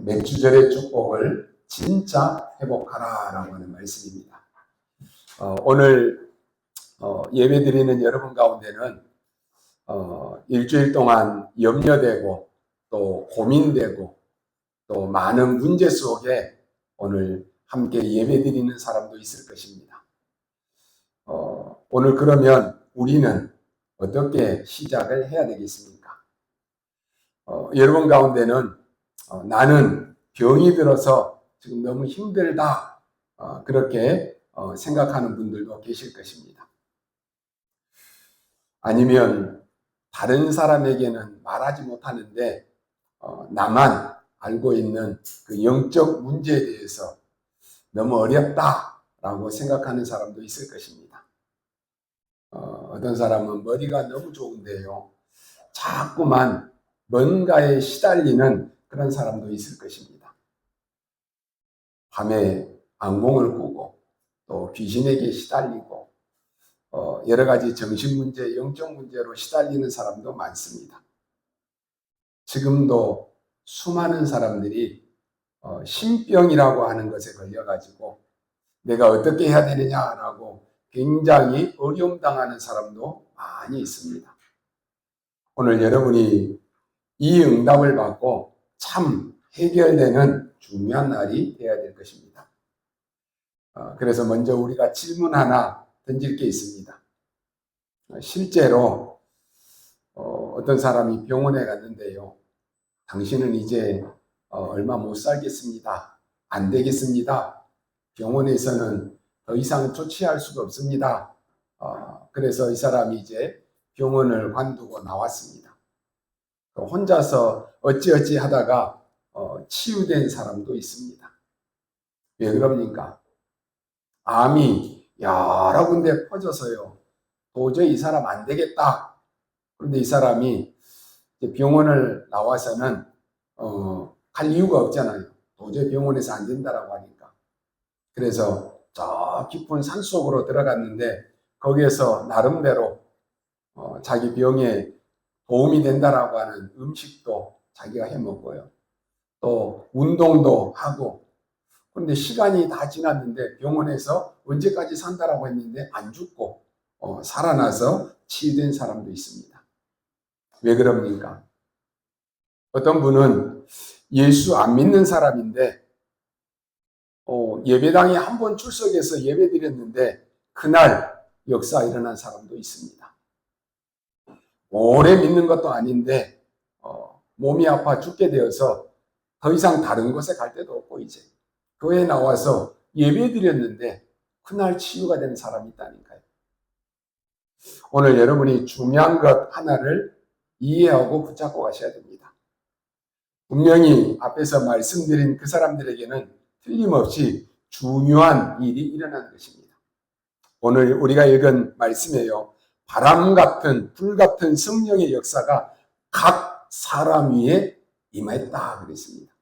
맥주절의 축복을 진짜 회복하라라고 하는 말씀입니다. 오늘 예배드리는 여러분 가운데는 일주일 동안 염려되고 또 고민되고 또 많은 문제 속에 오늘 함께 예배드리는 사람도 있을 것입니다. 오늘 그러면 우리는 어떻게 시작을 해야 되겠습니까? 여러분 가운데는 나는 병이 들어서 지금 너무 힘들다 그렇게 생각하는 분들도 계실 것입니다. 아니면 다른 사람에게는 말하지 못하는데 나만 알고 있는 그 영적 문제에 대해서 너무 어렵다라고 생각하는 사람도 있을 것입니다. 어떤 사람은 머리가 너무 좋은데요, 자꾸만 뭔가에 시달리는 그런 사람도 있을 것입니다. 밤에 악몽을 꾸고 또 귀신에게 시달리고 여러 가지 정신문제, 영적 문제로 시달리는 사람도 많습니다. 지금도 수많은 사람들이 신병이라고 하는 것에 걸려가지고 내가 어떻게 해야 되느냐라고 굉장히 어려움 당하는 사람도 많이 있습니다. 오늘 여러분이 이 응답을 받고 참 해결되는 중요한 날이 되어야 될 것입니다. 그래서 먼저 우리가 질문 하나 던질 게 있습니다. 실제로 어떤 사람이 병원에 갔는데요, 당신은 이제 얼마 못 살겠습니다, 안 되겠습니다, 병원에서는 더 이상 조치할 수가 없습니다. 그래서 이 사람이 이제 병원을 관두고 나왔습니다. 혼자서 어찌어찌 하다가 치유된 사람도 있습니다. 왜 그럽니까? 암이 여러 군데 퍼져서요, 도저히 이 사람 안 되겠다. 그런데 이 사람이 병원을 나와서는 갈 이유가 없잖아요. 도저히 병원에서 안 된다라고 하니까. 그래서 저 깊은 산속으로 들어갔는데 거기에서 나름대로 자기 병에 도움이 된다라고 하는 음식도 자기가 해 먹고요, 또 운동도 하고. 그런데 시간이 다 지났는데 병원에서 언제까지 산다라고 했는데 안 죽고 살아나서 치유된 사람도 있습니다. 왜 그럽니까? 어떤 분은 예수 안 믿는 사람인데 예배당에 한 번 출석해서 예배 드렸는데 그날 역사 일어난 사람도 있습니다. 오래 믿는 것도 아닌데 몸이 아파 죽게 되어서 더 이상 다른 곳에 갈 데도 없고 이제 교회에 나와서 예배 드렸는데 그날 치유가 되는 사람이 있다니까요. 오늘 여러분이 중요한 것 하나를 이해하고 붙잡고 가셔야 됩니다. 분명히 앞에서 말씀드린 그 사람들에게는 틀림없이 중요한 일이 일어난 것입니다. 오늘 우리가 읽은 말씀이에요. 바람 같은 불 같은 성령의 역사가 각 사람 위에 임했다 그랬습니다.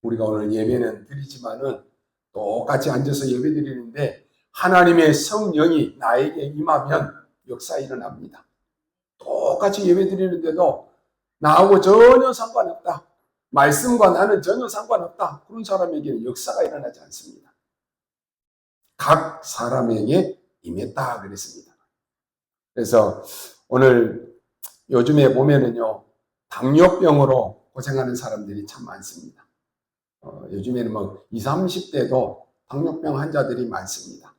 우리가 오늘 예배는 드리지만은 똑같이 앉아서 예배 드리는데 하나님의 성령이 나에게 임하면 역사 일어납니다. 똑같이 예배 드리는데도 나하고 전혀 상관없다, 말씀과 나는 전혀 상관없다, 그런 사람에게는 역사가 일어나지 않습니다. 각 사람에게 임했다 그랬습니다. 그래서 오늘 요즘에 보면은요, 당뇨병으로 고생하는 사람들이 참 많습니다. 요즘에는 20, 30대도 당뇨병 환자들이 많습니다.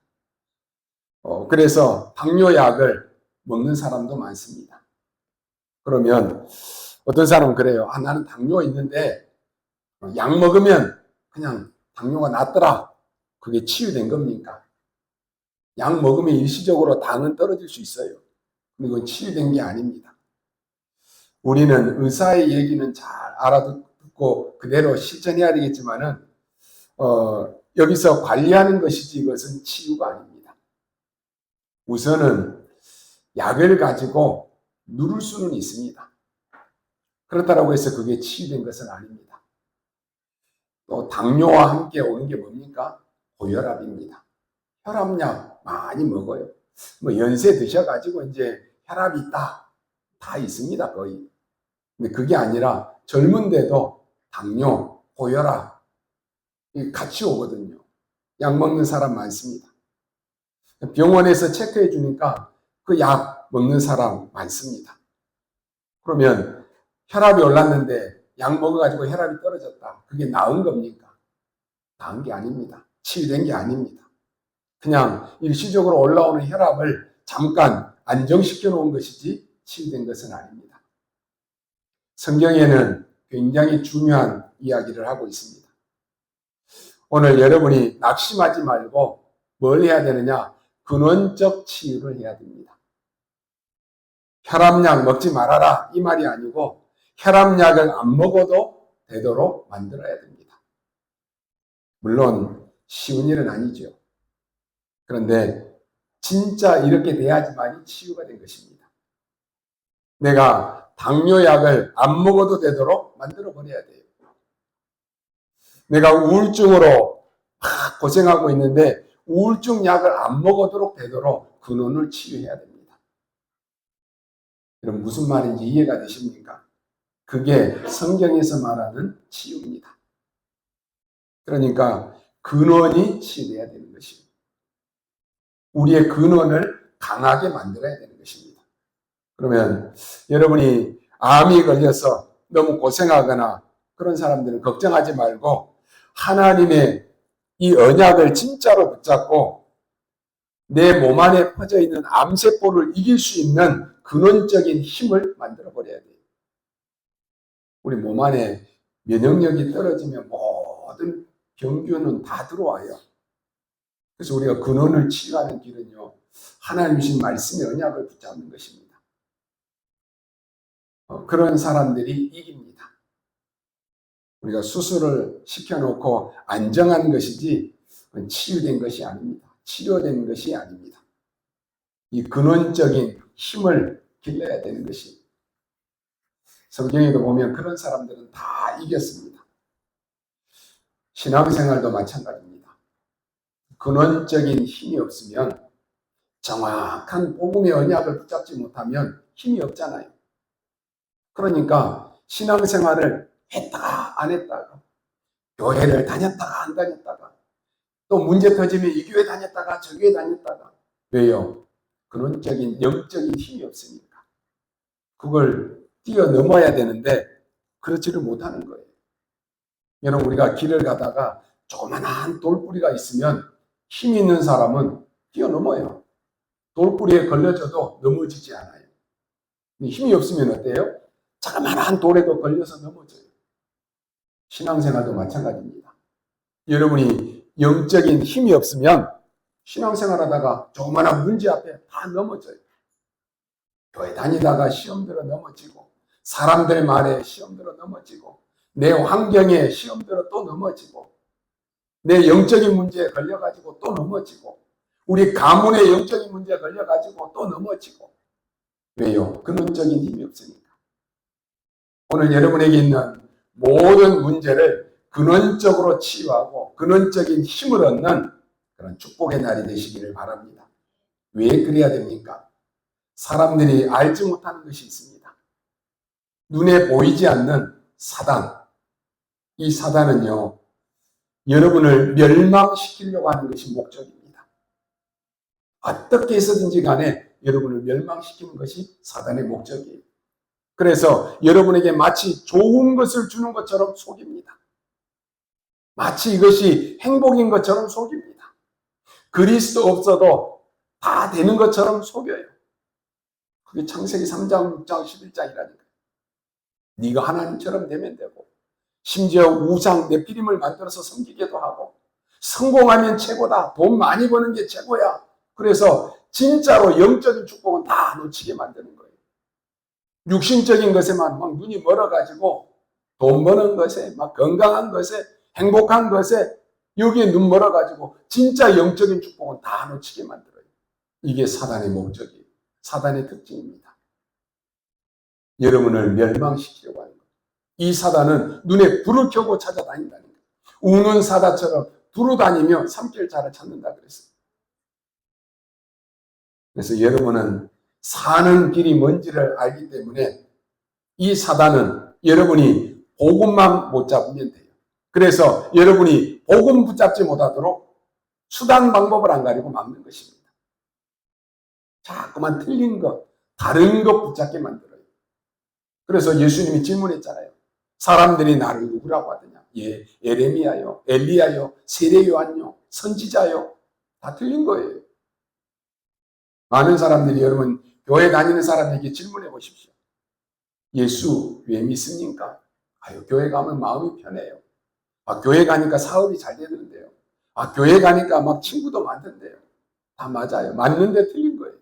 그래서 당뇨약을 먹는 사람도 많습니다. 그러면 어떤 사람은 그래요. 나는 당뇨 있는데 약 먹으면 그냥 당뇨가 낫더라. 그게 치유된 겁니까? 약 먹으면 일시적으로 당은 떨어질 수 있어요. 근데 그건 치유된 게 아닙니다. 우리는 의사의 얘기는 잘 알아듣고 그대로 실천해야 되겠지만은 여기서 관리하는 것이지 이것은 치유가 아닙니다. 우선은 약을 가지고 누를 수는 있습니다. 그렇다고 해서 그게 치유된 것은 아닙니다. 또 당뇨와 함께 오는 게 뭡니까? 고혈압입니다. 혈압약 많이 먹어요. 연세 드셔가지고 이제 혈압이 있다, 다 있습니다, 거의. 근데 그게 아니라 젊은데도 당뇨, 보여라. 같이 오거든요. 약 먹는 사람 많습니다. 병원에서 체크해 주니까 그 약 먹는 사람 많습니다. 그러면 혈압이 올랐는데 약 먹어가지고 혈압이 떨어졌다. 그게 나은 겁니까? 나은 게 아닙니다. 치유된 게 아닙니다. 그냥 일시적으로 올라오는 혈압을 잠깐 안정시켜 놓은 것이지 치유된 것은 아닙니다. 성경에는 굉장히 중요한 이야기를 하고 있습니다. 오늘 여러분이 낙심하지 말고 뭘 해야 되느냐? 근원적 치유를 해야 됩니다. 혈압약 먹지 말아라 이 말이 아니고 혈압약을 안 먹어도 되도록 만들어야 됩니다. 물론 쉬운 일은 아니죠. 그런데 진짜 이렇게 돼야지만이 치유가 된 것입니다. 내가 당뇨약을 안 먹어도 되도록 만들어 버려야 돼요. 내가 우울증으로 막 고생하고 있는데 우울증 약을 안 먹어도록 되도록 근원을 치유해야 됩니다. 여러분 무슨 말인지 이해가 되십니까? 그게 성경에서 말하는 치유입니다. 그러니까 근원이 치유돼야 되는 것입니다. 우리의 근원을 강하게 만들어야 되는 것입니다. 그러면 여러분이 암이 걸려서 너무 고생하거나 그런 사람들은 걱정하지 말고 하나님의 이 언약을 진짜로 붙잡고 내 몸 안에 퍼져 있는 암세포를 이길 수 있는 근원적인 힘을 만들어 버려야 돼요. 우리 몸 안에 면역력이 떨어지면 모든 병균은 다 들어와요. 그래서 우리가 근원을 치유하는 길은요, 하나님 주신 말씀의 언약을 붙잡는 것입니다. 그런 사람들이 이깁니다. 우리가 수술을 시켜놓고 안정한 것이지 치유된 것이 아닙니다. 치료된 것이 아닙니다. 이 근원적인 힘을 길러야 되는 것입니다. 성경에도 보면 그런 사람들은 다 이겼습니다. 신앙생활도 마찬가지입니다. 근원적인 힘이 없으면 정확한 복음의 언약을 붙잡지 못하면 힘이 없잖아요. 그러니까 신앙생활을 했다가 안 했다가 교회를 다녔다가 안 다녔다가 또 문제 터지면 이 교회 다녔다가 저 교회 다녔다가 왜요? 근원적인 영적인 힘이 없으니까 그걸 뛰어넘어야 되는데 그렇지를 못하는 거예요. 여러분 우리가 길을 가다가 조그만한 돌뿌리가 있으면 힘 있는 사람은 뛰어넘어요. 돌뿌리에 걸려져도 넘어지지 않아요. 힘이 없으면 어때요? 자그마한 돌에도 걸려서 넘어져요. 신앙생활도 마찬가지입니다. 여러분이 영적인 힘이 없으면 신앙생활하다가 조그마한 문제 앞에 다 넘어져요. 교회 다니다가 시험 들어 넘어지고 사람들 말에 시험 들어 넘어지고 내 환경에 시험 들어 또 넘어지고 내 영적인 문제에 걸려가지고 또 넘어지고 우리 가문의 영적인 문제에 걸려가지고 또 넘어지고 왜요? 근원적인 힘이 없으니까. 오늘 여러분에게 있는 모든 문제를 근원적으로 치유하고 근원적인 힘을 얻는 그런 축복의 날이 되시기를 바랍니다. 왜 그래야 됩니까? 사람들이 알지 못하는 것이 있습니다. 눈에 보이지 않는 사단. 이 사단은요, 여러분을 멸망시키려고 하는 것이 목적입니다. 어떻게 해서든지 간에 여러분을 멸망시키는 것이 사단의 목적이에요. 그래서 여러분에게 마치 좋은 것을 주는 것처럼 속입니다. 마치 이것이 행복인 것처럼 속입니다. 그리스도 없어도 다 되는 것처럼 속여요. 그게 창세기 3장, 6장, 11장이라니까. 네가 하나님처럼 되면 되고 심지어 우상 네피림을 만들어서 섬기기도 하고 성공하면 최고다. 돈 많이 버는 게 최고야. 그래서 진짜로 영적인 축복은 다 놓치게 만드는 거예요. 육신적인 것에만 막 눈이 멀어가지고 돈 버는 것에 막 건강한 것에 행복한 것에 여기에 눈 멀어가지고 진짜 영적인 축복은 다 놓치게 만들어요. 이게 사단의 목적이에요. 사단의 특징입니다. 여러분을 멸망시키려고 하는 거예요. 이 사단은 눈에 불을 켜고 찾아다닌다는 거예요. 우는 사자처럼 두루다니며 삼킬자를 찾는다 그랬어요. 그래서 여러분은 사는 길이 뭔지를 알기 때문에 이 사단은 여러분이 복음만 못 잡으면 돼요. 그래서 여러분이 복음 붙잡지 못하도록 수단 방법을 안 가리고 막는 것입니다. 자꾸만 틀린 것, 다른 것 붙잡게 만들어요. 그래서 예수님이 질문했잖아요. 사람들이 나를 누구라고 하더냐? 예, 에레미야요, 엘리야요, 세례 요한요, 선지자요. 다 틀린 거예요. 많은 사람들이 여러분 교회 다니는 사람에게 질문해 보십시오. 예수 왜 믿습니까? 아유, 교회 가면 마음이 편해요. 아, 교회 가니까 사업이 잘 되는데요. 아, 교회 가니까 막 친구도 많던데요. 다 맞아요. 맞는데 틀린 거예요.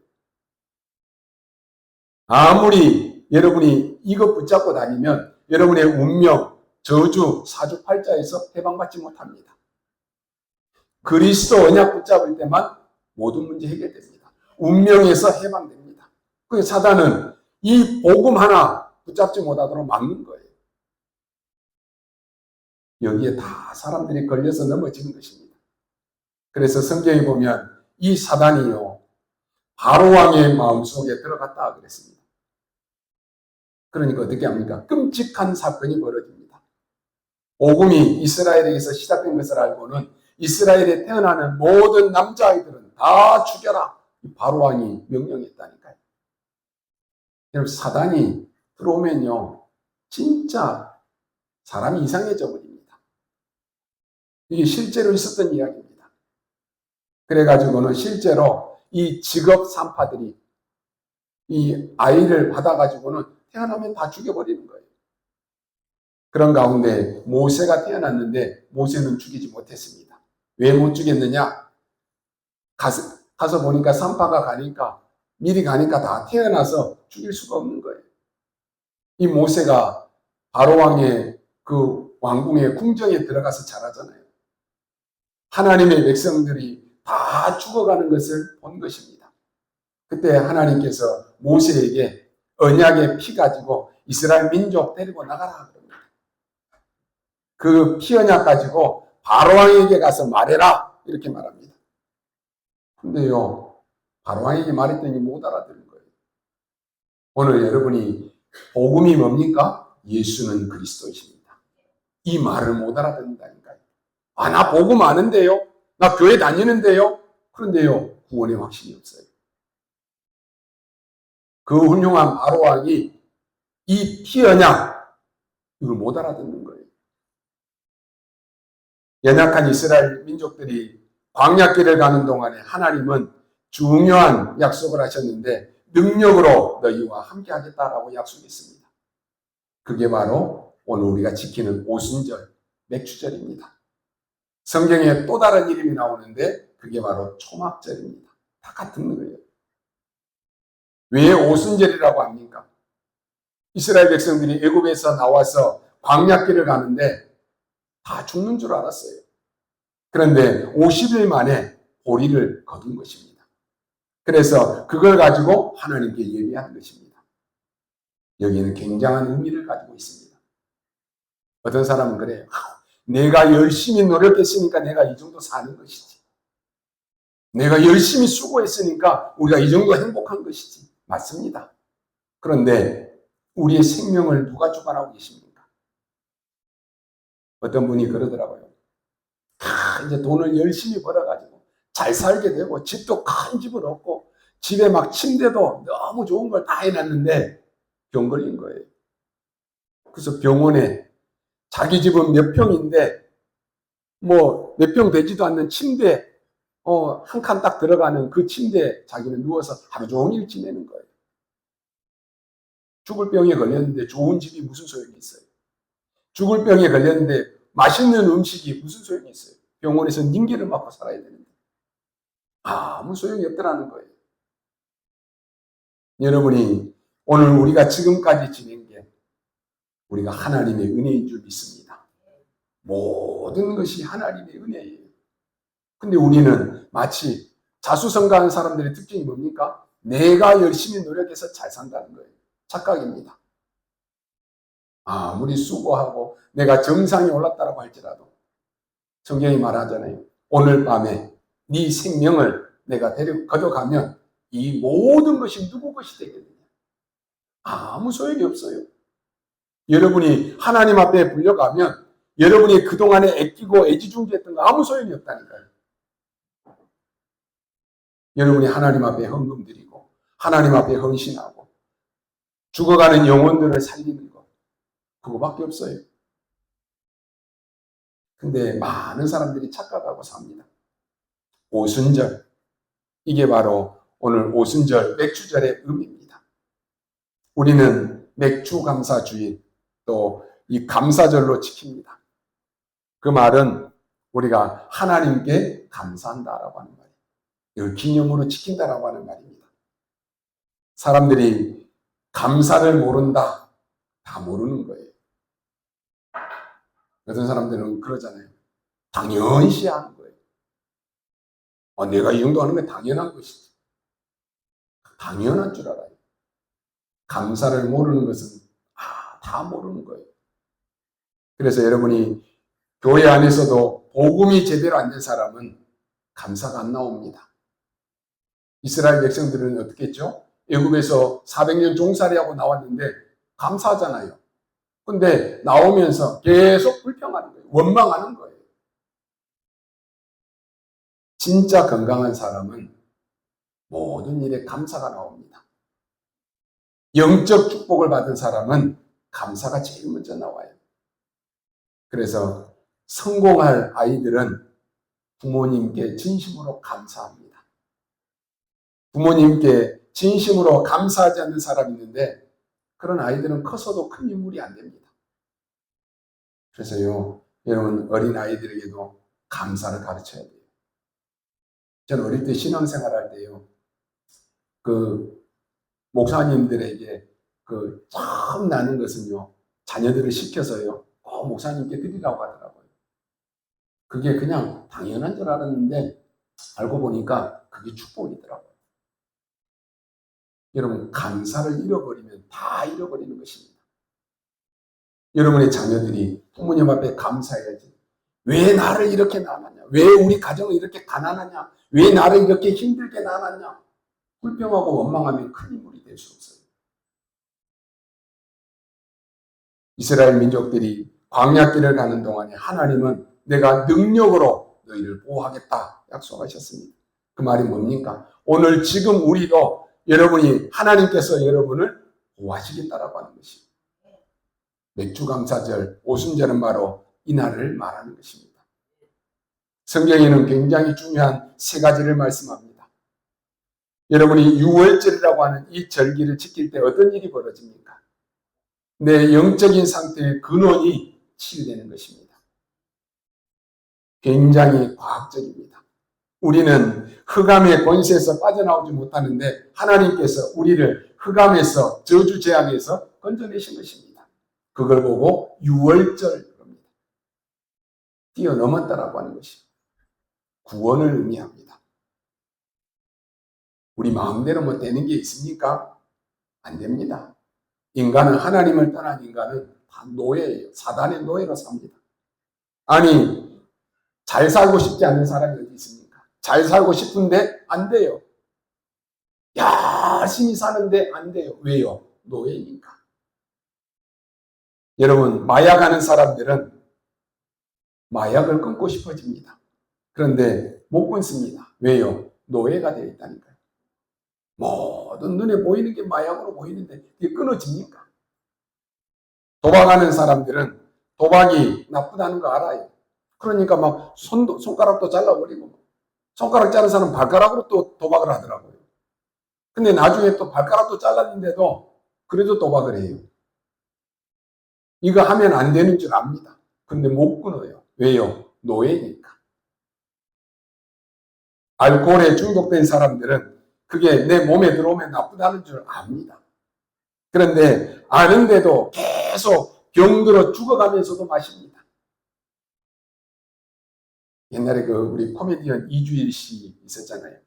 아무리 여러분이 이것 붙잡고 다니면 여러분의 운명, 저주, 사주팔자에서 해방받지 못합니다. 그리스도 언약 붙잡을 때만 모든 문제 해결됩니다. 운명에서 해방됩니다. 그래서 사단은 이 복음 하나 붙잡지 못하도록 막는 거예요. 여기에 다 사람들이 걸려서 넘어지는 것입니다. 그래서 성경에 보면 이 사단이요, 바로왕의 마음속에 들어갔다 그랬습니다. 그러니까 어떻게 합니까? 끔찍한 사건이 벌어집니다. 복음이 이스라엘에게서 시작된 것을 알고는 이스라엘에 태어나는 모든 남자아이들은 다 죽여라. 바로왕이 명령했다니까요. 여러분, 사단이 들어오면요, 진짜 사람이 이상해져 버립니다. 이게 실제로 있었던 이야기입니다. 그래가지고는 실제로 이 직업 산파들이 이 아이를 받아가지고는 태어나면 다 죽여버리는 거예요. 그런 가운데 모세가 태어났는데 모세는 죽이지 못했습니다. 왜 못 죽였느냐? 가서 보니까 산파가 가니까 미리 가니까 다 태어나서 죽일 수가 없는 거예요. 이 모세가 바로왕의 그 왕궁의 궁정에 들어가서 자라잖아요. 하나님의 백성들이 다 죽어가는 것을 본 것입니다. 그때 하나님께서 모세에게 언약의 피 가지고 이스라엘 민족 데리고 나가라 그럽니다. 그 피 언약 가지고 바로왕에게 가서 말해라 이렇게 말합니다. 근데요, 바로왕에게 말했더니 못 알아들은 거예요. 오늘 여러분이 복음이 뭡니까? 예수는 그리스도이십니다. 이 말을 못 알아듣는다니까요. 아, 나 복음 아는데요? 나 교회 다니는데요? 그런데요, 구원의 확신이 없어요. 그 훌륭한 바로왕이 이 피 언약, 이걸 못 알아듣는 거예요. 연약한 이스라엘 민족들이 광야길을 가는 동안에 하나님은 중요한 약속을 하셨는데 능력으로 너희와 함께 하겠다라고 약속했습니다. 그게 바로 오늘 우리가 지키는 오순절, 맥주절입니다. 성경에 또 다른 이름이 나오는데 그게 바로 초막절입니다. 다 같은 거예요. 왜 오순절이라고 합니까? 이스라엘 백성들이 애굽에서 나와서 광야길을 가는데 다 죽는 줄 알았어요. 그런데 50일 만에 보리를 거둔 것입니다. 그래서 그걸 가지고 하나님께 예배한 것입니다. 여기는 굉장한 의미를 가지고 있습니다. 어떤 사람은 그래요. 내가 열심히 노력했으니까 내가 이 정도 사는 것이지. 내가 열심히 수고했으니까 우리가 이 정도 행복한 것이지. 맞습니다. 그런데 우리의 생명을 누가 주관하고 계십니까? 어떤 분이 그러더라고요. 이제 돈을 열심히 벌어가지고 잘 살게 되고 집도 큰 집을 얻고 집에 막 침대도 너무 좋은 걸 다 해놨는데 병 걸린 거예요. 그래서 병원에 자기 집은 몇 평인데 뭐 몇 평 되지도 않는 침대 한 칸 딱 들어가는 그 침대에 자기는 누워서 하루 종일 지내는 거예요. 죽을 병에 걸렸는데 좋은 집이 무슨 소용이 있어요? 죽을 병에 걸렸는데 맛있는 음식이 무슨 소용이 있어요? 병원에서 닌기를 맞고 살아야 되는데 아무 소용이 없더라는 거예요. 여러분이 오늘 우리가 지금까지 지낸 게 우리가 하나님의 은혜인 줄 믿습니다. 모든 것이 하나님의 은혜예요. 근데 우리는 마치 자수성가하는 사람들의 특징이 뭡니까? 내가 열심히 노력해서 잘 산다는 거예요. 착각입니다. 아무리 수고하고 내가 정상에 올랐다고 할지라도 성경이 말하잖아요. 오늘 밤에 네 생명을 내가 거둬가면 이 모든 것이 누구 것이 되겠느냐? 아무 소용이 없어요. 여러분이 하나님 앞에 불려가면 여러분이 그동안에 애끼고 애지중지했던 거 아무 소용이 없다니까요. 여러분이 하나님 앞에 헌금 드리고 하나님 앞에 헌신하고 죽어가는 영혼들을 살리는 것, 그거밖에 없어요. 근데 많은 사람들이 착각하고 삽니다. 오순절, 이게 바로 오늘 오순절 맥주절의 의미입니다. 우리는 맥주 감사 주일, 또 이 감사절로 지킵니다. 그 말은 우리가 하나님께 감사한다라고 하는 말이에요. 이걸 기념으로 지킨다라고 하는 말입니다. 사람들이 감사를 모른다, 다 모르는 거예요. 어떤 사람들은 그러잖아요. 당연시 하는 거예요. 내가 이 정도 하는 게 당연한 것이지. 당연한 줄 알아요. 감사를 모르는 것은 다 모르는 거예요. 그래서 여러분이 교회 안에서도 복음이 제대로 안 된 사람은 감사가 안 나옵니다. 이스라엘 백성들은 어떻게 했죠? 애굽에서 400년 종살이하고 나왔는데 감사하잖아요. 근데 나오면서 계속 불평하는 거예요. 원망하는 거예요. 진짜 건강한 사람은 모든 일에 감사가 나옵니다. 영적 축복을 받은 사람은 감사가 제일 먼저 나와요. 그래서 성공할 아이들은 부모님께 진심으로 감사합니다. 부모님께 진심으로 감사하지 않는 사람이 있는데 그런 아이들은 커서도 큰 인물이 안 됩니다. 그래서요, 여러분 어린 아이들에게도 감사를 가르쳐야 돼요. 저는 어릴 때 신앙생활 할 때요, 그 목사님들에게 그 처음 나는 것은요, 자녀들을 시켜서요, 꼭 목사님께 드리라고 하더라고요. 그게 그냥 당연한 줄 알았는데 알고 보니까 그게 축복이더라고요. 여러분, 감사를 잃어버리면 다 잃어버리는 것입니다. 여러분의 자녀들이 부모님 앞에 감사해야지. 왜 나를 이렇게 낳았냐? 왜 우리 가정을 이렇게 가난하냐? 왜 나를 이렇게 힘들게 낳았냐? 불평하고 원망하면 큰 인물이 될 수 없어요. 이스라엘 민족들이 광야길을 가는 동안에 하나님은 내가 능력으로 너희를 보호하겠다 약속하셨습니다. 그 말이 뭡니까? 오늘 지금 우리도 여러분이 하나님께서 여러분을 보호하시겠다라고 하는 것입니다. 맥주감사절, 오순절은 바로 이 날을 말하는 것입니다. 성경에는 굉장히 중요한 세 가지를 말씀합니다. 여러분이 6월절이라고 하는 이 절기를 지킬 때 어떤 일이 벌어집니까? 내 영적인 상태의 근원이 치유되는 것입니다. 굉장히 과학적입니다. 우리는 흑암의 권세에서 빠져나오지 못하는데 하나님께서 우리를 흑암에서 저주 재앙에서 건져내신 것입니다. 그걸 보고 6월절 겁니다. 뛰어넘었다라고 하는 것이 구원을 의미합니다. 우리 마음대로 뭐 되는 게 있습니까? 안 됩니다. 인간은 하나님을 떠난 인간은 다 노예예요. 사단의 노예로 삽니다. 아니, 잘 살고 싶지 않은 사람이 어디 있습니까? 잘 살고 싶은데 안 돼요. 열심히 사는데 안 돼요. 왜요? 노예니까. 여러분, 마약하는 사람들은 마약을 끊고 싶어집니다. 그런데 못 끊습니다. 왜요? 노예가 되어 있다니까요. 모든 눈에 보이는 게 마약으로 보이는데 이게 끊어집니까? 도박하는 사람들은 도박이 나쁘다는 거 알아요. 그러니까 막 손가락도 잘라버리고, 손가락 자른 사람 발가락으로 또 도박을 하더라고요. 근데 나중에 또 발가락도 잘랐는데도 그래도 도박을 해요. 이거 하면 안 되는 줄 압니다. 근데 못 끊어요. 왜요? 노예니까. 알코올에 중독된 사람들은 그게 내 몸에 들어오면 나쁘다는 줄 압니다. 그런데 아는데도 계속 병들어 죽어가면서도 마십니다. 옛날에 우리 코미디언 이주일 씨 있었잖아요.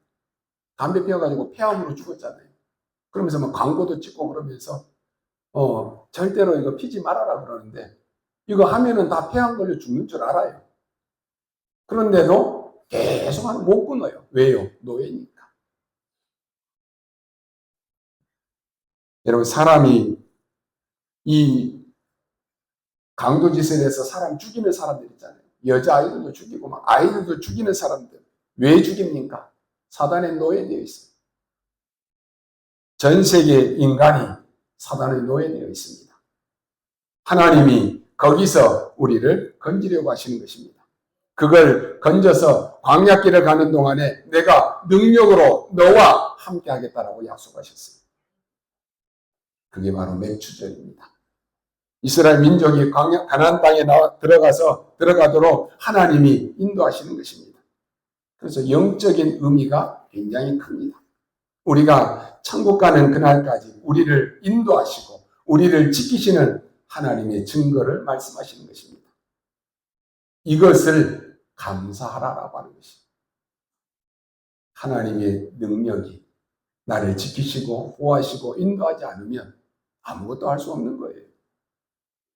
담배 피워가지고 폐암으로 죽었잖아요. 그러면서 막 광고도 찍고 그러면서 절대로 이거 피지 말아라 그러는데 이거 하면은 다 폐암 걸려 죽는 줄 알아요. 그런데도 계속 못 끊어요. 왜요? 노예니까. 여러분, 사람이 이 강도짓을 해서 사람 죽이는 사람들 있잖아요. 여자아이들도 죽이고 막 아이들도 죽이는 사람들. 왜 죽입니까? 사단의 노예되어 있어요. 전 세계 인간이 사단의 노예되어 있습니다. 하나님이 거기서 우리를 건지려고 하시는 것입니다. 그걸 건져서 광야길을 가는 동안에 내가 능력으로 너와 함께 하겠다라고 약속하셨어요. 그게 바로 맥추절입니다. 이스라엘 민족이 가나안 땅에 들어가도록 하나님이 인도하시는 것입니다. 그래서 영적인 의미가 굉장히 큽니다. 우리가 천국 가는 그날까지 우리를 인도하시고 우리를 지키시는 하나님의 증거를 말씀하시는 것입니다. 이것을 감사하라라고 하는 것입니다. 하나님의 능력이 나를 지키시고 보호하시고 인도하지 않으면 아무것도 할 수 없는 거예요.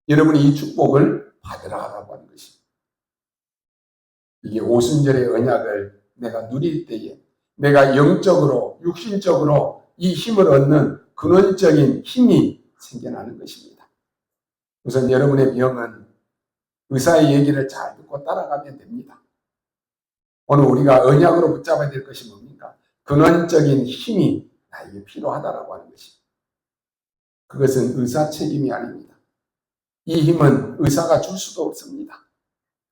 여러분이 이 축복을 받으라라고 하는 것입니다. 이게 오순절의 언약을 내가 누릴 때에 내가 영적으로 육신적으로 이 힘을 얻는 근원적인 힘이 생겨나는 것입니다. 우선 여러분의 병은 의사의 얘기를 잘 듣고 따라가면 됩니다. 오늘 우리가 언약으로 붙잡아야 될 것이 뭡니까? 근원적인 힘이 나에게 필요하다라고 하는 것입니다. 그것은 의사 책임이 아닙니다. 이 힘은 의사가 줄 수도 없습니다.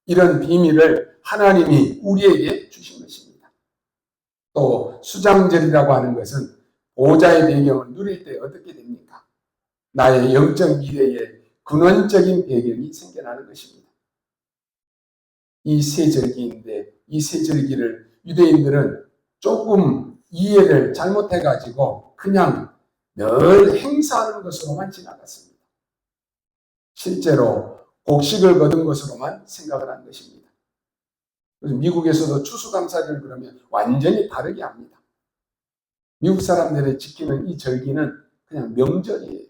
이런 비밀을 하나님이 우리에게 주신 것입니다. 또 수장절이라고 하는 것은 보호자의 배경을 누릴 때 어떻게 됩니까? 나의 영적 미래에 근원적인 배경이 생겨나는 것입니다. 이 세 절기인데 이 세 절기를 유대인들은 조금 이해를 잘못해가지고 그냥 늘 행사하는 것으로만 지나갔습니다. 실제로 곡식을 거둔 것으로만 생각을 한 것입니다. 그래서 미국에서도 추수감사절 그러면 완전히 다르게 합니다. 미국 사람들이 지키는 이 절기는 그냥 명절이에요.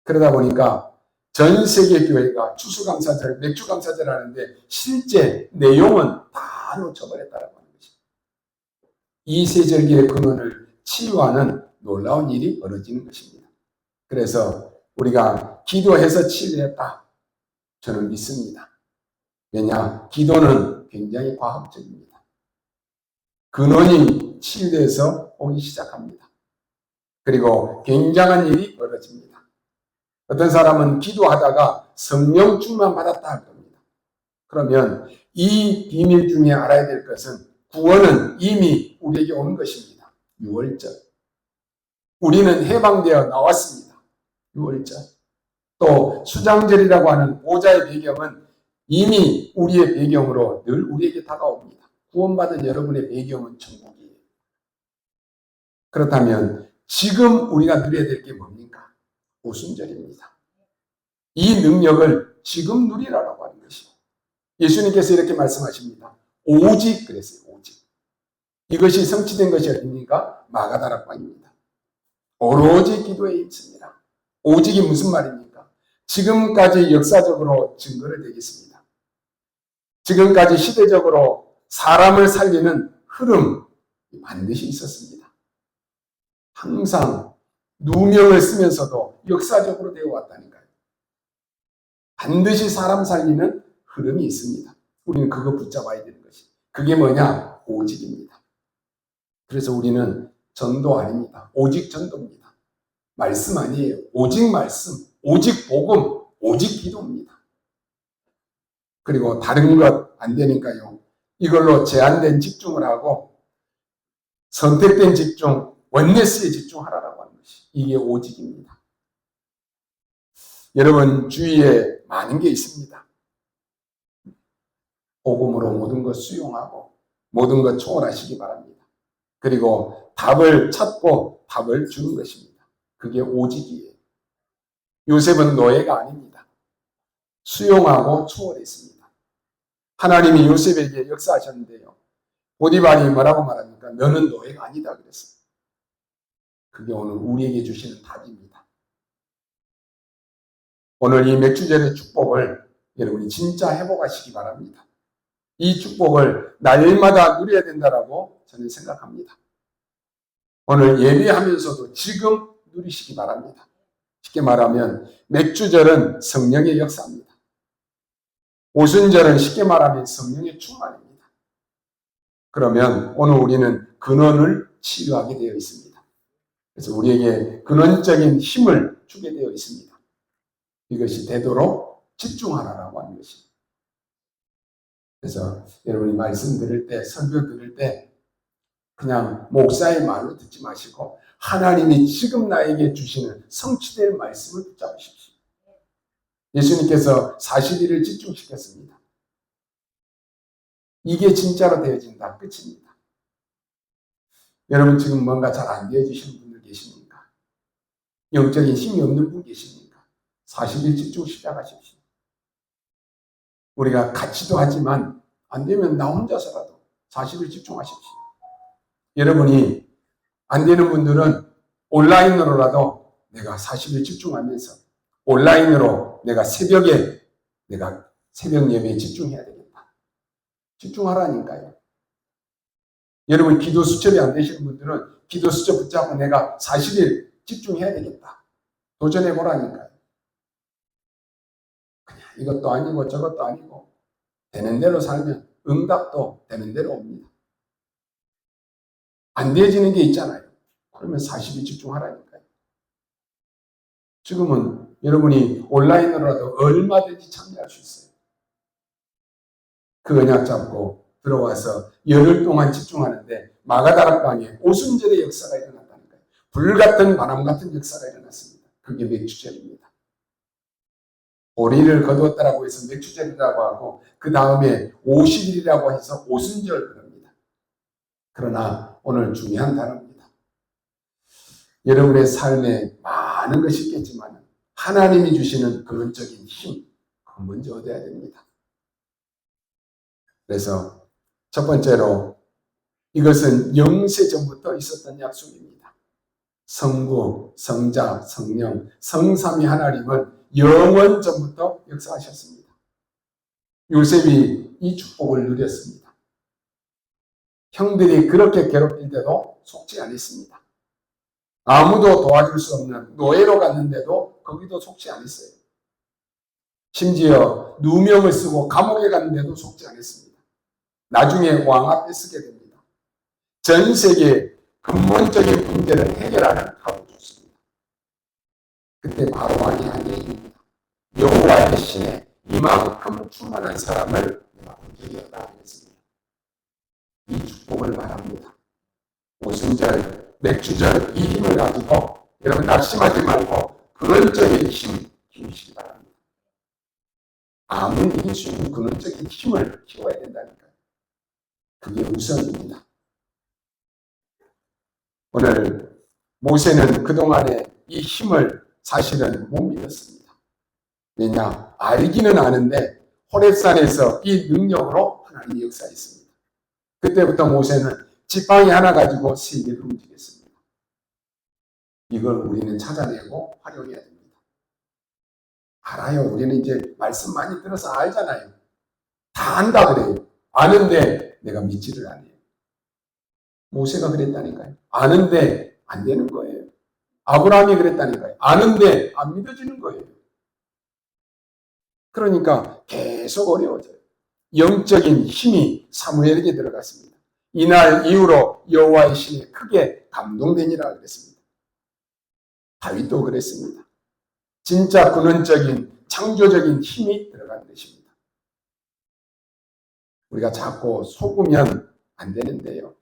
그러다 보니까 전 세계 교회가 추수감사절, 맥주감사절 하는데 실제 내용은 다 놓쳐버렸다라고 하는 것입니다. 이 세 절기의 근원을 치유하는 놀라운 일이 벌어지는 것입니다. 그래서 우리가 기도해서 치유했다. 저는 믿습니다. 왜냐? 기도는 굉장히 과학적입니다. 근원이 치유돼서 오기 시작합니다. 그리고 굉장한 일이 벌어집니다. 어떤 사람은 기도하다가 성령 충만 받았다 합니다. 그러면 이 비밀 중에 알아야 될 것은 구원은 이미 우리에게 온 것입니다. 6월절. 우리는 해방되어 나왔습니다. 6월절. 또 수장절이라고 하는 보호자의 배경은 이미 우리의 배경으로 늘 우리에게 다가옵니다. 구원받은 여러분의 배경은 천국이에요. 그렇다면 지금 우리가 누려야 될 게 뭡니까? 오순절입니다. 이 능력을 지금 누리라고 하는 것이요. 예수님께서 이렇게 말씀하십니다. 오직 그랬어요. 오직. 이것이 성취된 것이 어딥니까? 마가다락방입니다. 오로지 기도에 있습니다. 오직이 무슨 말입니까? 지금까지 역사적으로 증거를 대겠습니다. 지금까지 시대적으로 사람을 살리는 흐름 반드시 있었습니다. 항상 누명을 쓰면서도 역사적으로 되어 왔다니까요. 반드시 사람 살리는 흐름이 있습니다. 우리는 그거 붙잡아야 되는 것이. 그게 뭐냐? 오직입니다. 그래서 우리는 전도 아닙니다. 오직 전도입니다. 말씀 아니에요. 오직 말씀, 오직 복음, 오직 기도입니다. 그리고 다른 것 안 되니까요. 이걸로 제한된 집중을 하고 선택된 집중, 원네스에 집중하라고 하는 것이. 이게 오직입니다. 여러분 주위에 많은 게 있습니다. 복음으로 모든 것 수용하고 모든 것 초월하시기 바랍니다. 그리고 답을 찾고 답을 주는 것입니다. 그게 오직이에요. 요셉은 노예가 아닙니다. 수용하고 초월했습니다. 하나님이 요셉에게 역사하셨는데요. 보디발이 뭐라고 말합니까? 너는 노예가 아니다 그랬어요. 그게 오늘 우리에게 주시는 답입니다. 오늘 이 맥주절의 축복을 여러분이 진짜 회복하시기 바랍니다. 이 축복을 날마다 누려야 된다라고 저는 생각합니다. 오늘 예배하면서도 지금 누리시기 바랍니다. 쉽게 말하면 맥주절은 성령의 역사입니다. 오순절은 쉽게 말하면 성령의 충만입니다. 그러면 오늘 우리는 근원을 치유하게 되어 있습니다. 그래서 우리에게 근원적인 힘을 주게 되어 있습니다. 이것이 되도록 집중하라라고 하는 것입니다. 그래서 여러분이 말씀 들을 때, 설교 들을 때 그냥 목사의 말로 듣지 마시고 하나님이 지금 나에게 주시는 성취될 말씀을 붙잡으십시오. 예수님께서 40일을 집중시켰습니다. 이게 진짜로 되어진다. 끝입니다. 여러분 지금 뭔가 잘 안 되어지시는 분들 계십니까? 영적인 힘이 없는 분 계십니까? 40일 집중 시작하십시오. 우리가 같이도 하지만 안 되면 나 혼자서라도 40일 집중하십시오. 여러분이 안 되는 분들은 온라인으로라도 내가 40일 집중하면서 온라인으로 내가 새벽 예배에 집중해야 되겠다. 집중하라니까요. 여러분 기도 수첩이 안 되시는 분들은 기도 수첩 붙잡고 내가 40일 집중해야 되겠다. 도전해 보라니까요. 그냥 이것도 아니고 저것도 아니고 되는 대로 살면 응답도 되는 대로 옵니다. 안 되어지는 게 있잖아요. 그러면 40일 집중하라니까요. 지금은 여러분이 온라인으로라도 얼마든지 참여할 수 있어요. 그 언약 잡고 들어와서 열흘 동안 집중하는데 마가다락방에 오순절의 역사가 일어났다니까요. 불같은 바람 같은 역사가 일어났습니다. 그게 맥주절입니다. 오리를 거두었다라고 해서 맥주절이라고 하고 그 다음에 50일이라고 해서 오순절 그럽니다. 그러나 오늘 중요한 단어입니다. 여러분의 삶에 많은 것이 있겠지만 하나님이 주시는 근원적인 힘, 그거 먼저 얻어야 됩니다. 그래서 첫 번째로 이것은 영세전부터 있었던 약속입니다. 성부, 성자, 성령, 성삼위 하나님은 영원 전부터 역사하셨습니다. 요셉이 이 축복을 누렸습니다. 형들이 그렇게 괴롭힐 때도 속지 않았습니다. 아무도 도와줄 수 없는 노예로 갔는데도 거기도 속지 않았어요. 심지어 누명을 쓰고 감옥에 갔는데도 속지 않았습니다. 나중에 왕 앞에 서게 됩니다. 전 세계 근본적인 문제를 해결하는 답을 줬습니다. 그때 바로 왕이 한 얘기입니다. 여호와의 신에 이만큼 충만한 사람을 내가 본 적이 없다 했습니다. 이 축복을 말합니다. 오순절, 맥주절 이 힘을 가지고 여러분 낙심하지 말고 근원적인 힘 키우시기 바랍니다. 아무리 이길 수 있는 근원적인 힘을 키워야 된다니까요. 그게 우선입니다. 오늘 모세는 그동안에 이 힘을 사실은 못 믿었습니다. 왜냐? 알기는 아는데 호렙산에서 이 능력으로 하나님이 역사했습니다. 그때부터 모세는 지팡이 하나 가지고 세계를 움직였습니다. 이걸 우리는 찾아내고 활용해야 됩니다. 알아요. 우리는 이제 말씀 많이 들어서 알잖아요. 다 안다 그래요. 아는데 내가 믿지를 않아요. 모세가 그랬다니까요. 아는데 안 되는 거예요. 아브라함이 그랬다니까요. 아는데 안 믿어지는 거예요. 그러니까 계속 어려워져요. 영적인 힘이 사무엘에게 들어갔습니다. 이날 이후로 여호와의 신에 크게 감동되니라 그랬습니다. 다윗도 그랬습니다. 진짜 근원적인 창조적인 힘이 들어간 것입니다. 우리가 자꾸 속으면 안 되는데요.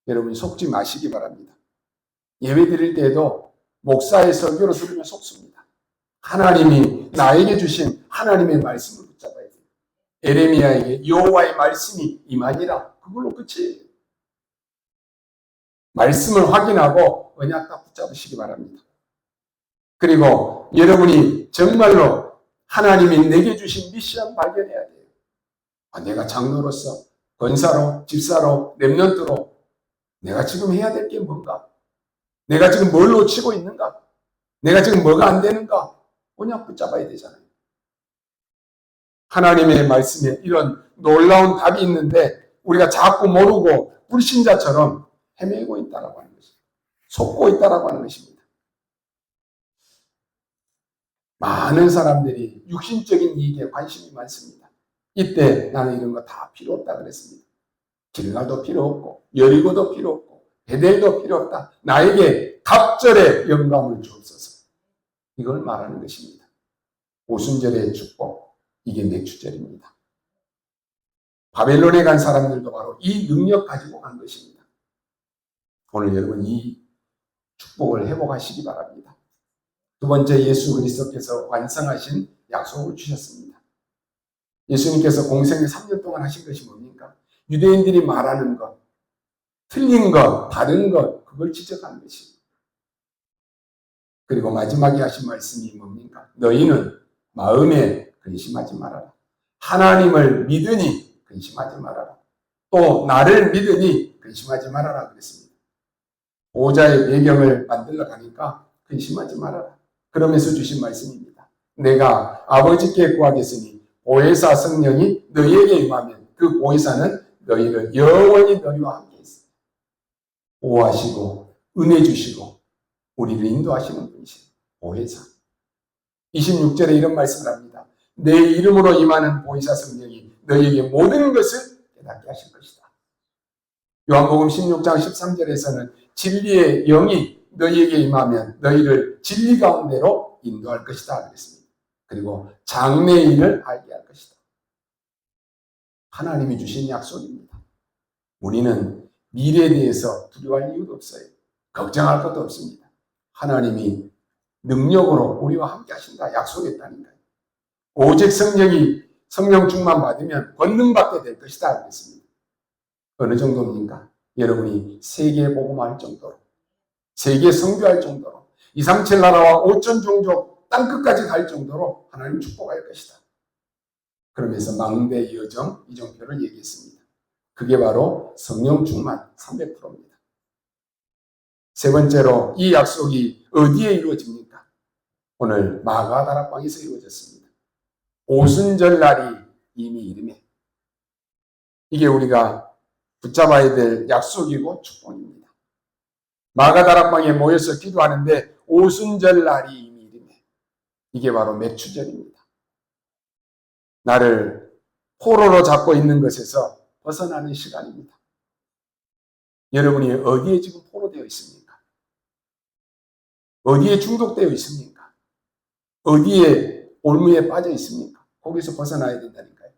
여러분이 속지 마시기 바랍니다. 예배 드릴 때에도 목사의 설교로 들으면 속습니다. 하나님이 나에게 주신 하나님의 말씀을 붙잡아야 돼요. 에레미야에게 여호와의 말씀이 임하니라. 그걸로 끝이에요. 말씀을 확인하고 언약 딱 붙잡으시기 바랍니다. 그리고 여러분이 정말로 하나님이 내게 주신 미션 발견해야 돼요. 내가 장로로서, 권사로, 집사로, 렘넌트로 내가 지금 해야 될 게 뭔가? 내가 지금 뭘 놓치고 있는가? 내가 지금 뭐가 안 되는가? 언약 붙잡아야 되잖아요. 하나님의 말씀에 이런 놀라운 답이 있는데 우리가 자꾸 모르고 불신자처럼 헤매고 있다라고 하는 것입니다. 속고 있다라고 하는 것입니다. 많은 사람들이 육신적인 이익에 관심이 많습니다. 이때 나는 이런 거 다 필요 없다 그랬습니다. 길가도 필요 없고 여리고도 필요 없고 베델도 필요 없다. 나에게 갑절의 영감을 주옵소서. 이걸 말하는 것입니다. 오순절의 축복, 이게 맥주절입니다. 바벨론에 간 사람들도 바로 이 능력 가지고 간 것입니다. 오늘 여러분 이 축복을 회복하시기 바랍니다. 두 번째, 예수 그리스도께서 완성하신 약속을 주셨습니다. 예수님께서 공생에 3년 동안 하신 것이 뭡니까? 유대인들이 말하는 것, 틀린 것, 다른 것, 그걸 지적하는 것입니다. 그리고 마지막에 하신 말씀이 뭡니까? 너희는 마음에 근심하지 말아라. 하나님을 믿으니 근심하지 말아라. 또 나를 믿으니 근심하지 말아라 그랬습니다. 보호자의 배경을 만들러 가니까 근심하지 말아라. 그러면서 주신 말씀입니다. 내가 아버지께 구하겠으니 보혜사 성령이 너희에게 임하면 그 보혜사는 너희를 영원히 너희와 함께 있습니다. 보호하시고 은혜 주시고 우리를 인도하시는 분이신 보혜사. 26절에 이런 말씀을 합니다. 내 이름으로 임하는 보혜사 성령이 너희에게 모든 것을 깨닫게 하실 것이다. 요한복음 16장 13절에서는 진리의 영이 너희에게 임하면 너희를 진리 가운데로 인도할 것이다 그랬습니다. 그리고 장래의 일을 알게 할 것이다. 하나님이 주신 약속입니다. 우리는 미래에 대해서 두려워할 이유도 없어요. 걱정할 것도 없습니다. 하나님이 능력으로 우리와 함께 하신다 약속했다니까요. 오직 성령 충만 받으면 권능 받게 될 것이다 그랬습니다. 어느 정도입니까? 여러분이 세계에 복음할 정도로, 세계에 선교할 정도로, 237 나라와 5천 종족 땅끝까지 갈 정도로 하나님 축복할 것이다. 그러면서 망대 여정 이정표를 얘기했습니다. 그게 바로 성령 충만 300%입니다. 세 번째로 이 약속이 어디에 이루어집니까? 오늘 마가다락방에서 이루어졌습니다. 오순절 날이 이미 이름에 이게 우리가 붙잡아야 될 약속이고 축복입니다. 마가다락방에 모여서 기도하는데 오순절 날이 이미 이름에 이게 바로 맥주절입니다. 나를 포로로 잡고 있는 것에서 벗어나는 시간입니다. 여러분이 어디에 지금 포로되어 있습니까? 어디에 중독되어 있습니까? 어디에 올무에 빠져 있습니까? 거기서 벗어나야 된다니까요.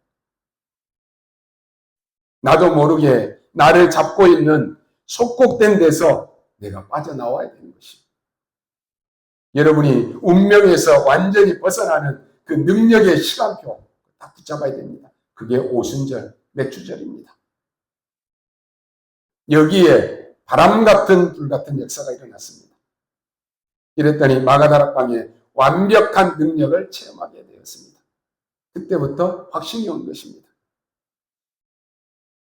나도 모르게 나를 잡고 있는 속국된 데서 내가 빠져나와야 되는 것이에요. 여러분이 운명에서 완전히 벗어나는 그 능력의 시간표 딱 붙잡아야 됩니다. 그게 오순절, 맥주절입니다. 여기에 바람 같은 불 같은 역사가 일어났습니다. 이랬더니 마가다락방에 완벽한 능력을 체험하게 되었습니다. 그때부터 확신이 온 것입니다.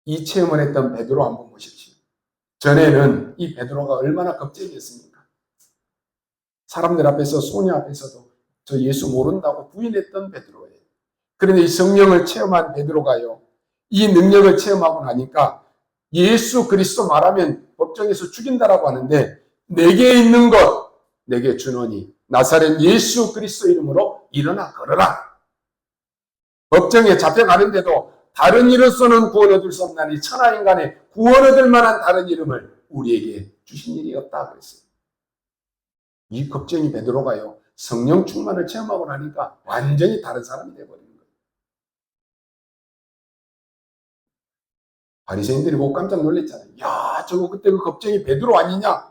이 체험을 했던 베드로 한번 보십시오. 전에는 이 베드로가 얼마나 겁쟁이였습니까? 사람들 앞에서 소녀 앞에서도 저 예수 모른다고 부인했던 베드로예요. 그런데 이 성령을 체험한 베드로가요. 이 능력을 체험하고 나니까 예수 그리스도 말하면 법정에서 죽인다라고 하는데 내게 있는 것 내게 주노니 나사렛 예수 그리스도 이름으로 일어나 걸어라. 법정에 잡혀가는데도 다른 이로서는 구원 얻을 수 없나니 천하인간의 구원 얻을 만한 다른 이름을 우리에게 주신 일이 없다 그랬어요. 이 겁쟁이 베드로가요. 성령 충만을 체험하고 나니까 완전히 다른 사람이 되어버리는 거예요. 바리새인들이 보고 깜짝 놀랐잖아요. 야, 저거 그때 그 겁쟁이 베드로 아니냐?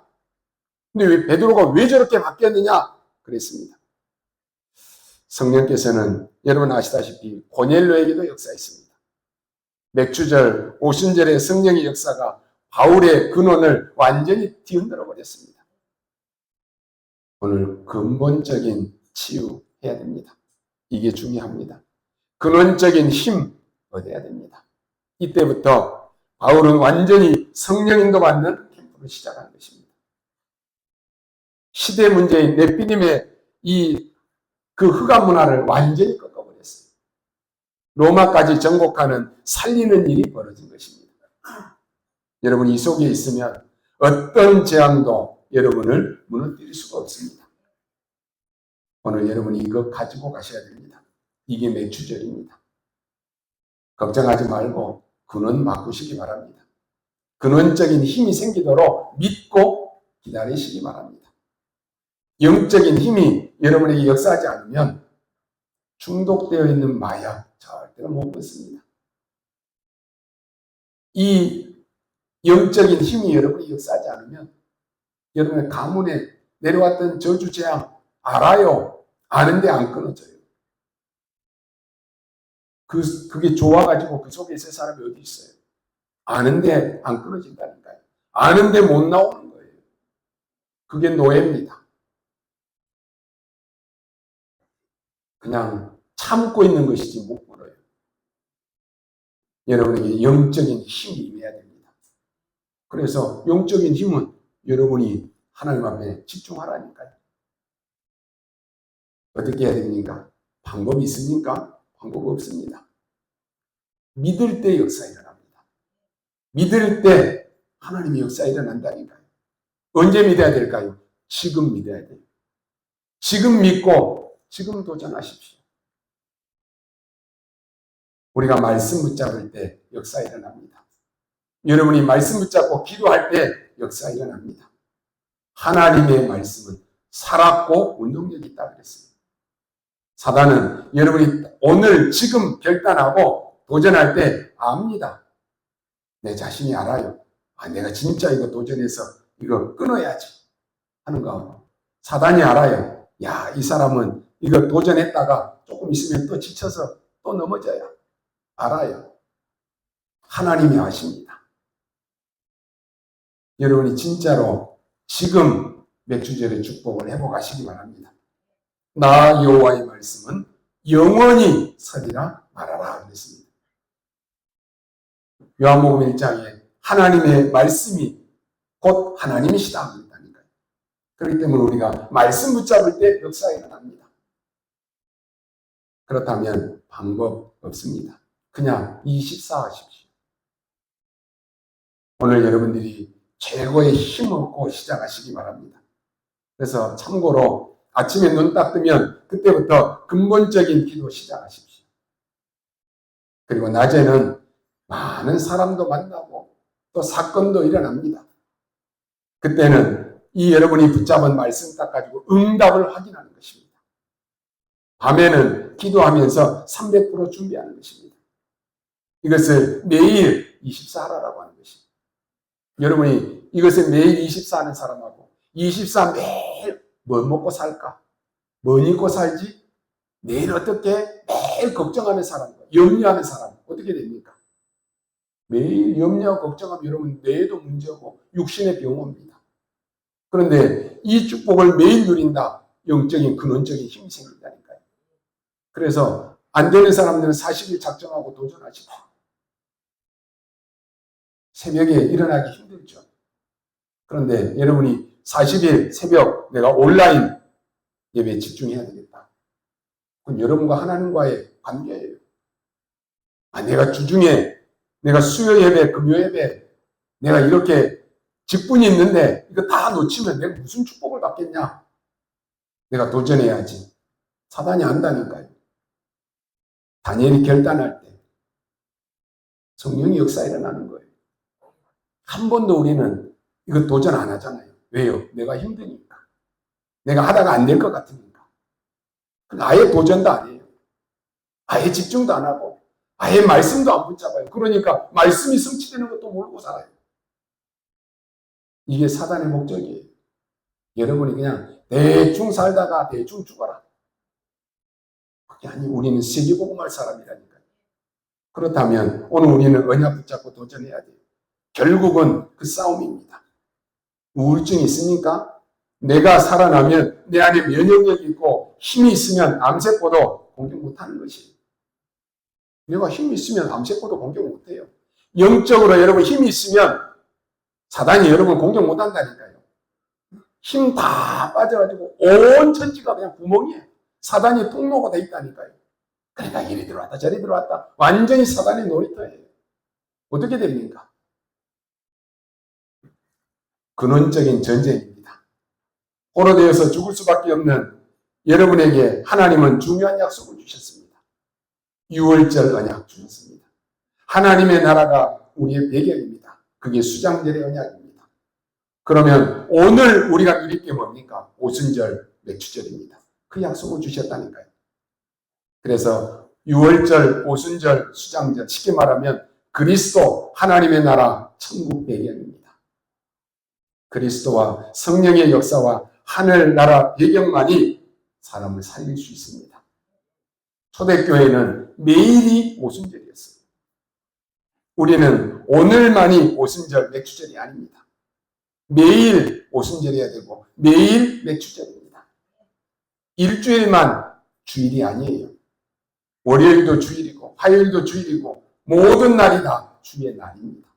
근데 왜 베드로가 왜 저렇게 바뀌었느냐? 그랬습니다. 성령께서는 여러분 아시다시피 고넬료에게도 역사했습니다. 맥주절, 오순절의 성령의 역사가 바울의 근원을 완전히 뒤흔들어 버렸습니다. 오늘 근본적인 치유해야 됩니다. 이게 중요합니다. 근원적인 힘 얻어야 됩니다. 이때부터 바울은 완전히 성령 인도받는 캠프를 시작한 것입니다. 시대 문제인 네피림의 그 흑암 문화를 완전히 꺾어버렸어요. 로마까지 정복하는 살리는 일이 벌어진 것입니다. 여러분 이 속에 있으면 어떤 재앙도 여러분을 무너뜨릴 수가 없습니다. 오늘 여러분이 이거 가지고 가셔야 됩니다. 이게 매추절입니다. 걱정하지 말고 근원 바꾸시기 바랍니다. 근원적인 힘이 생기도록 믿고 기다리시기 바랍니다. 영적인 힘이 여러분에게 역사하지 않으면 중독되어 있는 마약 절대로 못 끊습니다. 이 영적인 힘이 여러분이 역사하지 않으면 여러분의 가문에 내려왔던 저주 재앙 알아요. 아는데 안 끊어져요. 그게 좋아가지고 그 속에 있을 사람이 어디 있어요? 아는데 안 끊어진다니까요. 아는데 못 나오는 거예요. 그게 노예입니다. 그냥 참고 있는 것이지 못 끊어요. 여러분에게 영적인 힘이 임해야 됩니다. 그래서 영적인 힘은 여러분이 하나님 앞에 집중하라니까요. 어떻게 해야 됩니까? 방법이 있습니까? 방법 없습니다. 믿을 때 역사 일어납니다. 믿을 때 하나님의 역사 일어난다니까요. 언제 믿어야 될까요? 지금 믿어야 돼요. 지금 믿고 지금 도전하십시오. 우리가 말씀 붙잡을 때 역사 일어납니다. 여러분이 말씀 붙잡고 기도할 때 역사 일어납니다. 하나님의 말씀은 살았고 운동력이 있다 그랬습니다. 사단은 여러분이 오늘 지금 결단하고 도전할 때 압니다. 내 자신이 알아요. 내가 진짜 이거 도전해서 이거 끊어야지 하는 거. 사단이 알아요. 야, 이 사람은 이거 도전했다가 조금 있으면 또 지쳐서 또 넘어져요. 알아요. 하나님이 아십니다. 여러분이 진짜로 지금 맥주절의 축복을 회복하시기 바랍니다. 나 여호와의 말씀은 영원히 서리라 말하라 그랬습니다. 요한복음 1장에 하나님의 말씀이 곧 하나님이시다 그랬다니까요. 그렇기 때문에 우리가 말씀 붙잡을 때 역사가 일어납니다. 그렇다면 방법 없습니다. 그냥 24 하십시오. 오늘 여러분들이 최고의 힘을 얻고 시작하시기 바랍니다. 그래서 참고로 아침에 눈 딱 뜨면 그때부터 근본적인 기도 시작하십시오. 그리고 낮에는 많은 사람도 만나고 또 사건도 일어납니다. 그때는 이 여러분이 붙잡은 말씀 딱 가지고 응답을 확인하는 것입니다. 밤에는 기도하면서 300% 준비하는 것입니다. 이것을 매일 24 하라고 하는 것입니다. 여러분이 이것을 매일 24 하는 사람하고 24 매일 뭘 먹고 살까? 뭘 입고 살지? 내일 어떻게? 매일 걱정하는 사람과 염려하는 사람 어떻게 됩니까? 매일 염려하고 걱정하면 여러분 뇌에도 문제고 육신의 병 옵니다. 그런데 이 축복을 매일 누린다. 영적인 근원적인 힘이 생긴다니까요. 그래서 안 되는 사람들은 40일 작정하고 도전하십시오. 새벽에 일어나기 힘들죠. 그런데 여러분이 40일 새벽 내가 온라인 예배에 집중해야 되겠다. 그건 여러분과 하나님과의 관계예요. 내가 주중에 내가 수요 예배, 금요 예배 내가 이렇게 직분이 있는데 이거 다 놓치면 내가 무슨 축복을 받겠냐? 내가 도전해야지. 사단이 안다니까요. 다니엘이 결단할 때 성령의 역사 일어나는 거예요. 한 번도 우리는 이거 도전 안 하잖아요. 왜요? 내가 힘드니까. 내가 하다가 안 될 것 같으니까. 아예 도전도 안 해요. 아예 집중도 안 하고 아예 말씀도 안 붙잡아요. 그러니까 말씀이 성취되는 것도 모르고 살아요. 이게 사단의 목적이에요. 여러분이 그냥 대충 살다가 대충 죽어라. 그게 아니 우리는 세계복음할 사람이라니까요. 그렇다면 오늘 우리는 언약 붙잡고 도전해야 돼요. 결국은 그 싸움입니다. 우울증이 있으니까 내가 살아나면 내 안에 면역력이 있고 힘이 있으면 암세포도 공격 못하는 것이에요. 내가 힘이 있으면 암세포도 공격 못해요. 영적으로 여러분 힘이 있으면 사단이 여러분 공격 못한다니까요. 힘 다 빠져가지고 온 천지가 그냥 구멍이에요. 사단이 통로가 돼 있다니까요. 그러니까 이리 들어왔다 저리 들어왔다 완전히 사단의 놀이터예요. 어떻게 됩니까? 근원적인 전쟁입니다. 포로되어서 죽을 수밖에 없는 여러분에게 하나님은 중요한 약속을 주셨습니다. 유월절 언약 주셨습니다. 하나님의 나라가 우리의 배경입니다. 그게 수장절의 언약입니다. 그러면 오늘 우리가 누릴 게 뭡니까? 오순절, 맥주절입니다. 그 약속을 주셨다니까요. 그래서 유월절, 오순절, 수장절, 쉽게 말하면 그리스도, 하나님의 나라, 천국 배경입니다. 그리스도와 성령의 역사와 하늘나라 배경만이 사람을 살릴 수 있습니다. 초대교회는 매일이 오순절이었어요. 우리는 오늘만이 오순절, 맥주절이 아닙니다. 매일 오순절이어야 되고 매일 맥주절입니다. 일주일만 주일이 아니에요. 월요일도 주일이고 화요일도 주일이고 모든 날이 다 주의 날입니다.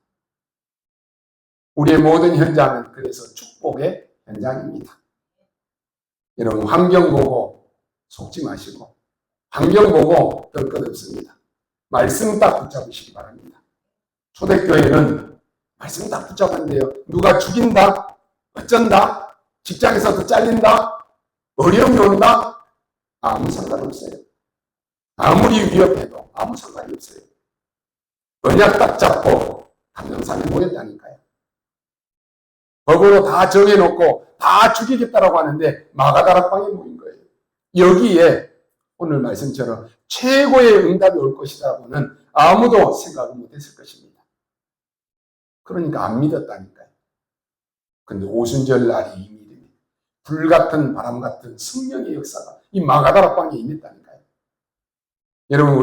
우리의 모든 현장은 그래서 축복의 현장입니다. 여러분 환경 보고 속지 마시고 환경 보고 별 것 없습니다. 말씀 딱 붙잡으시기 바랍니다. 초대교회는 말씀 딱 붙잡았는데요. 누가 죽인다? 어쩐다? 직장에서도 잘린다? 어려움이 온다? 아무 상관없어요. 아무리 위협해도 아무 상관이 없어요. 언약 딱 잡고 감정산에 모였다니까요. 법으로 다 정해놓고 다 죽이겠다라고 하는데 마가다락방에 모인 거예요. 여기에 오늘 말씀처럼 최고의 응답이 올 것이라고는 아무도 생각을 못했을 것입니다. 그러니까 안 믿었다니까요. 근데 오순절 날이 이미 불같은 바람 같은 성령의 역사가 이 마가다락방에 임했다니까요. 여러분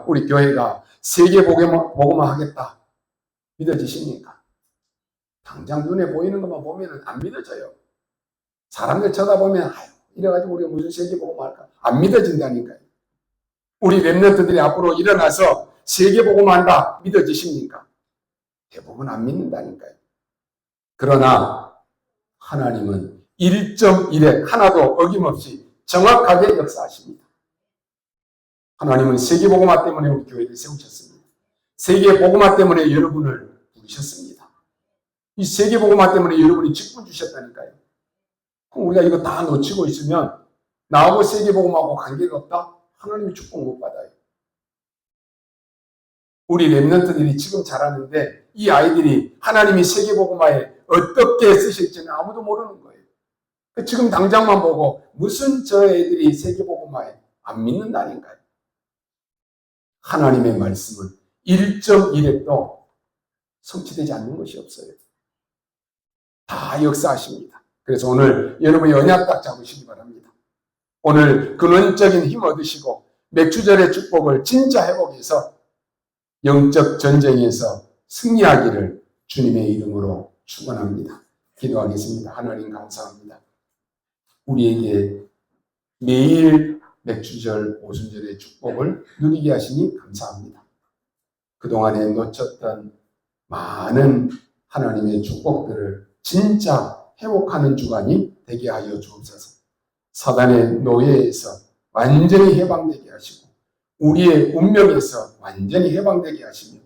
우리 교회가 세계 복음화 하겠다 믿어지십니까? 당장 눈에 보이는 것만 보면 안 믿어져요. 사람들 쳐다보면 이래가지고 우리가 무슨 세계 복음화 할까? 안 믿어진다니까요. 우리 렘넌트들이 앞으로 일어나서 세계 복음화 한다 믿어지십니까? 대부분 안 믿는다니까요. 그러나 하나님은 1.1획 하나도 어김없이 정확하게 역사하십니다. 하나님은 세계복음화 때문에 우리 교회를 세우셨습니다. 세계복음화 때문에 여러분을 부르셨습니다. 이 세계복음화 때문에 여러분이 직분 주셨다니까요. 그럼 우리가 이거 다 놓치고 있으면 나하고 세계복음하고 관계가 없다? 하나님이 축복 못 받아요. 우리 렘넌트들이 지금 잘하는데 이 아이들이 하나님이 세계복음화에 어떻게 쓰실지는 아무도 모르는 거예요. 지금 당장만 보고 무슨 저 애들이 세계복음화에 안 믿는다니까요. 하나님의 말씀은 1.1획도 성취되지 않는 것이 없어요. 다 역사하십니다. 그래서 오늘 여러분이 언약 딱 잡으시기 바랍니다. 오늘 근원적인 힘 얻으시고 맥주절의 축복을 진짜 회복해서 영적 전쟁에서 승리하기를 주님의 이름으로 축원합니다. 기도하겠습니다. 하나님 감사합니다. 우리에게 매일 맥주절, 오순절의 축복을 누리게 하시니 감사합니다. 그동안에 놓쳤던 많은 하나님의 축복들을 진짜 회복하는 주간이 되게 하여 주옵소서. 사단의 노예에서 완전히 해방되게 하시고 우리의 운명에서 완전히 해방되게 하시며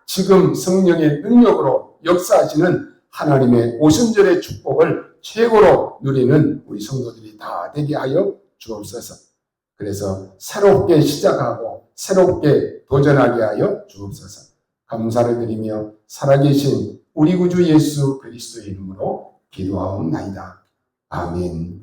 지금 성령의 능력으로 역사하시는 하나님의 오순절의 축복을 최고로 누리는 우리 성도들이 다 되게 하여 주옵소서. 그래서 새롭게 시작하고 새롭게 도전하게 하여 주옵소서. 감사를 드리며 살아계신 우리 구주 예수 그리스도의 이름으로 기도하옵나이다. 아멘.